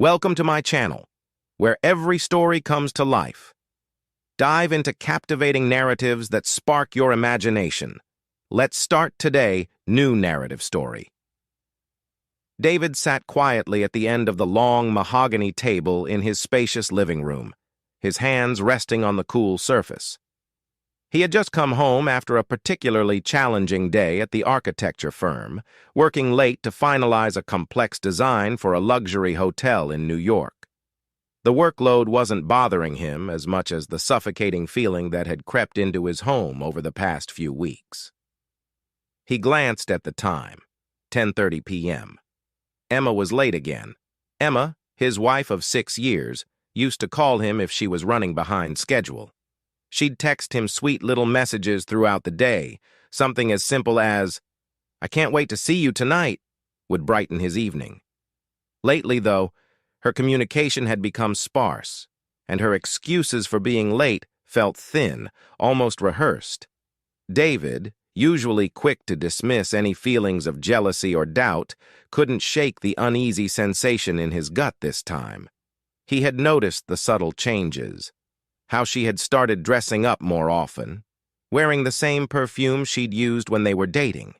Welcome to my channel, where every story comes to life. Dive into captivating narratives that spark your imagination. Let's start today, new narrative story. David sat quietly at the end of the long mahogany table in his spacious living room, his hands resting on the cool surface. He had just come home after a particularly challenging day at the architecture firm, working late to finalize a complex design for a luxury hotel in New York. The workload wasn't bothering him as much as the suffocating feeling that had crept into his home over the past few weeks. He glanced at the time, 10:30 p.m. Emma was late again. Emma, his wife of 6 years, used to call him if she was running behind schedule. She'd text him sweet little messages throughout the day. Something as simple as, "I can't wait to see you tonight," would brighten his evening. Lately, though, her communication had become sparse, and her excuses for being late felt thin, almost rehearsed. David, usually quick to dismiss any feelings of jealousy or doubt, couldn't shake the uneasy sensation in his gut this time. He had noticed the subtle changes. How she had started dressing up more often, wearing the same perfume she'd used when they were dating.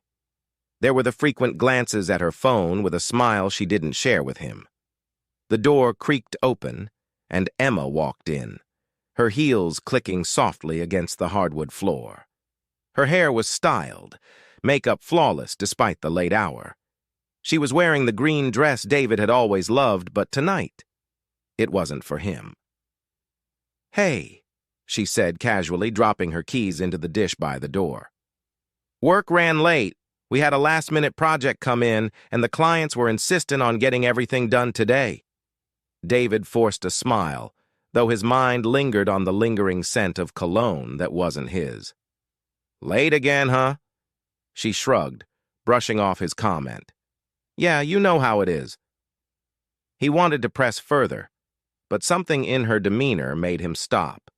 There were the frequent glances at her phone with a smile she didn't share with him. The door creaked open, and Emma walked in, her heels clicking softly against the hardwood floor. Her hair was styled, makeup flawless despite the late hour. She was wearing the green dress David had always loved, but tonight, it wasn't for him. "Hey," she said casually, dropping her keys into the dish by the door. "Work ran late. We had a last-minute project come in, and the clients were insistent on getting everything done today." David forced a smile, though his mind lingered on the lingering scent of cologne that wasn't his. "Late again, huh?" She shrugged, brushing off his comment. "Yeah, you know how it is." He wanted to press further, but something in her demeanor made him stop.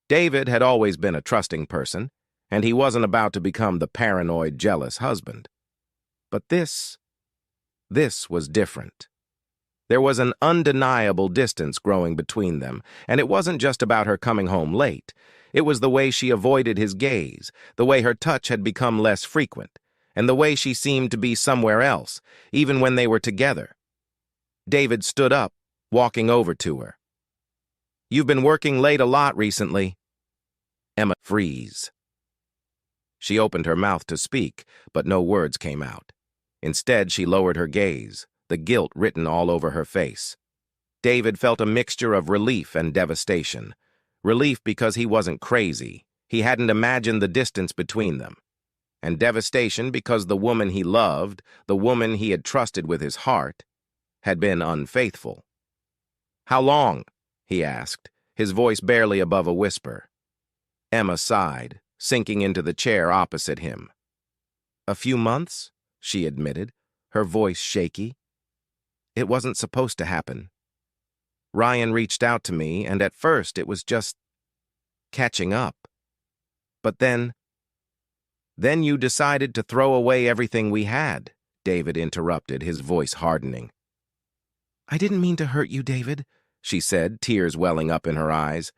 David had always been a trusting person, and he wasn't about to become the paranoid, jealous husband. But this was different. There was an undeniable distance growing between them, and it wasn't just about her coming home late. It was the way she avoided his gaze, the way her touch had become less frequent, and the way she seemed to be somewhere else, even when they were together. David stood up, walking over to her. "You've been working late a lot recently." Emma froze. She opened her mouth to speak, but no words came out. Instead, she lowered her gaze, the guilt written all over her face. David felt a mixture of relief and devastation. Relief because he wasn't crazy. He hadn't imagined the distance between them. And devastation because the woman he loved, the woman he had trusted with his heart, had been unfaithful. "How long?" he asked, his voice barely above a whisper. Emma sighed, sinking into the chair opposite him. "A few months," she admitted, her voice shaky. "It wasn't supposed to happen. Ryan reached out to me, and at first it was just catching up. But then you decided to throw away everything we had," David interrupted, his voice hardening. "I didn't mean to hurt you, David," she said, tears welling up in her eyes.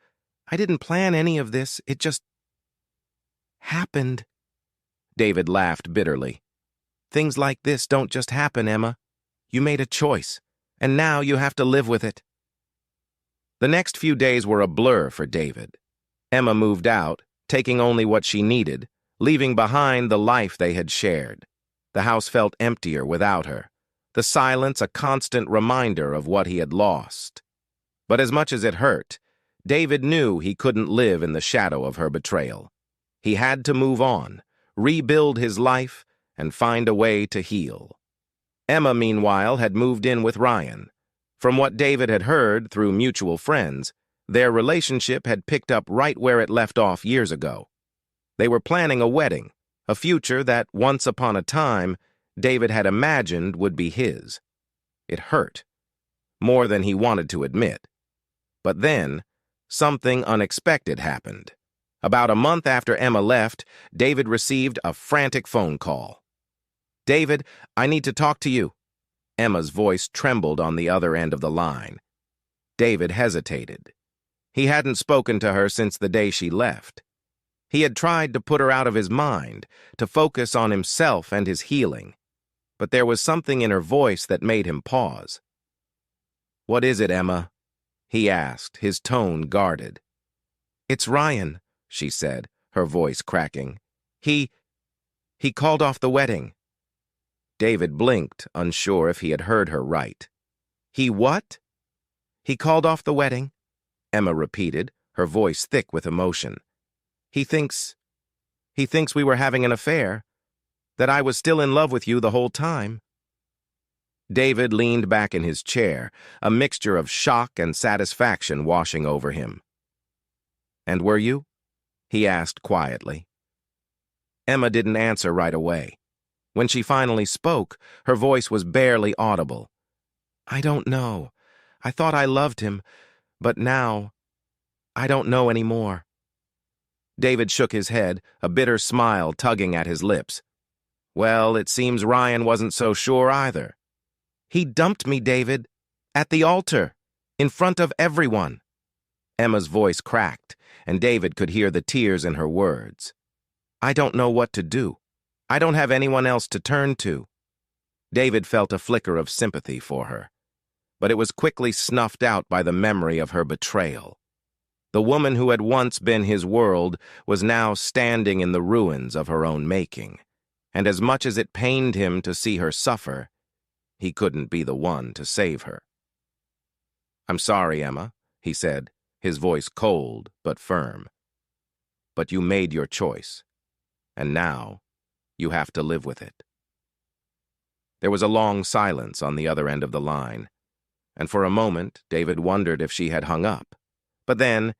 "I didn't plan any of this. It just happened." David laughed bitterly. "Things like this don't just happen, Emma. You made a choice, and now you have to live with it." The next few days were a blur for David. Emma moved out, taking only what she needed, leaving behind the life they had shared. The house felt emptier without her, the silence a constant reminder of what he had lost. But as much as it hurt, David knew he couldn't live in the shadow of her betrayal. He had to move on, rebuild his life, and find a way to heal. Emma, meanwhile, had moved in with Ryan. From what David had heard through mutual friends, their relationship had picked up right where it left off years ago. They were planning a wedding, a future that, once upon a time, David had imagined would be his. It hurt, more than he wanted to admit. But then, something unexpected happened. About a month after Emma left, David received a frantic phone call. "David, I need to talk to you." Emma's voice trembled on the other end of the line. David hesitated. He hadn't spoken to her since the day she left. He had tried to put her out of his mind, to focus on himself and his healing. But there was something in her voice that made him pause. "What is it, Emma?" he asked, his tone guarded. "It's Ryan," she said, her voice cracking. He called off the wedding." David blinked, unsure if he had heard her right. "He what?" "He called off the wedding," Emma repeated, her voice thick with emotion. He thinks we were having an affair, that I was still in love with you the whole time." David leaned back in his chair, a mixture of shock and satisfaction washing over him. "And were you?" he asked quietly. Emma didn't answer right away. When she finally spoke, her voice was barely audible. "I don't know. I thought I loved him, but now, I don't know anymore." David shook his head, a bitter smile tugging at his lips. "Well, it seems Ryan wasn't so sure either." "He dumped me, David. At the altar. In front of everyone." Emma's voice cracked, and David could hear the tears in her words. "I don't know what to do. I don't have anyone else to turn to." David felt a flicker of sympathy for her, but it was quickly snuffed out by the memory of her betrayal. The woman who had once been his world was now standing in the ruins of her own making, and as much as it pained him to see her suffer, he couldn't be the one to save her. "I'm sorry, Emma," he said, his voice cold but firm. "But you made your choice, and now you have to live with it." There was a long silence on the other end of the line, and for a moment David wondered if she had hung up. But then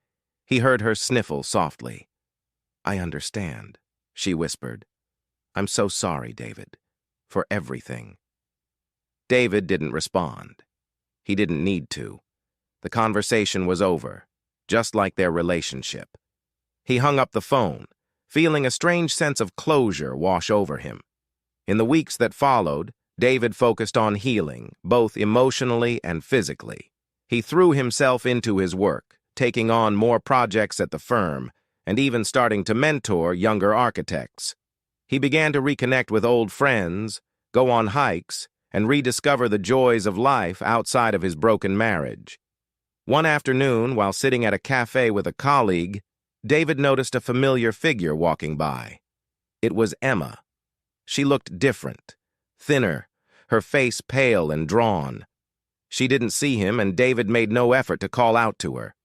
he heard her sniffle softly. "I understand," she whispered. "I'm so sorry, David, for everything." David didn't respond. He didn't need to. The conversation was over, just like their relationship. He hung up the phone, feeling a strange sense of closure wash over him. In the weeks that followed, David focused on healing, both emotionally and physically. He threw himself into his work, taking on more projects at the firm, and even starting to mentor younger architects. He began to reconnect with old friends, go on hikes, and rediscover the joys of life outside of his broken marriage. One afternoon, while sitting at a cafe with a colleague, David noticed a familiar figure walking by. It was Emma. She looked different, thinner, her face pale and drawn. She didn't see him, and David made no effort to call out to her.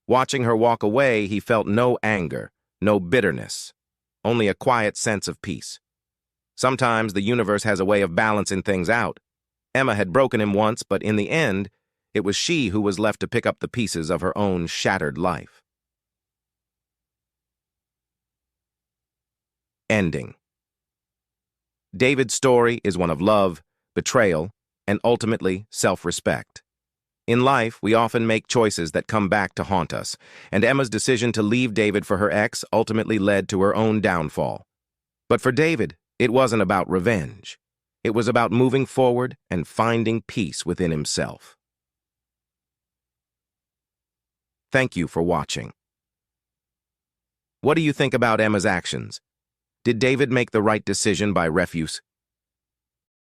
Watching her walk away, he felt no anger, no bitterness, only a quiet sense of peace. Sometimes the universe has a way of balancing things out. Emma had broken him once, but in the end, it was she who was left to pick up the pieces of her own shattered life. Ending. David's story is one of love, betrayal, and ultimately self-respect. In life, we often make choices that come back to haunt us, and Emma's decision to leave David for her ex ultimately led to her own downfall. But for David, it wasn't about revenge. It was about moving forward and finding peace within himself. Thank you for watching. What do you think about Emma's actions? Did David make the right decision by refuse?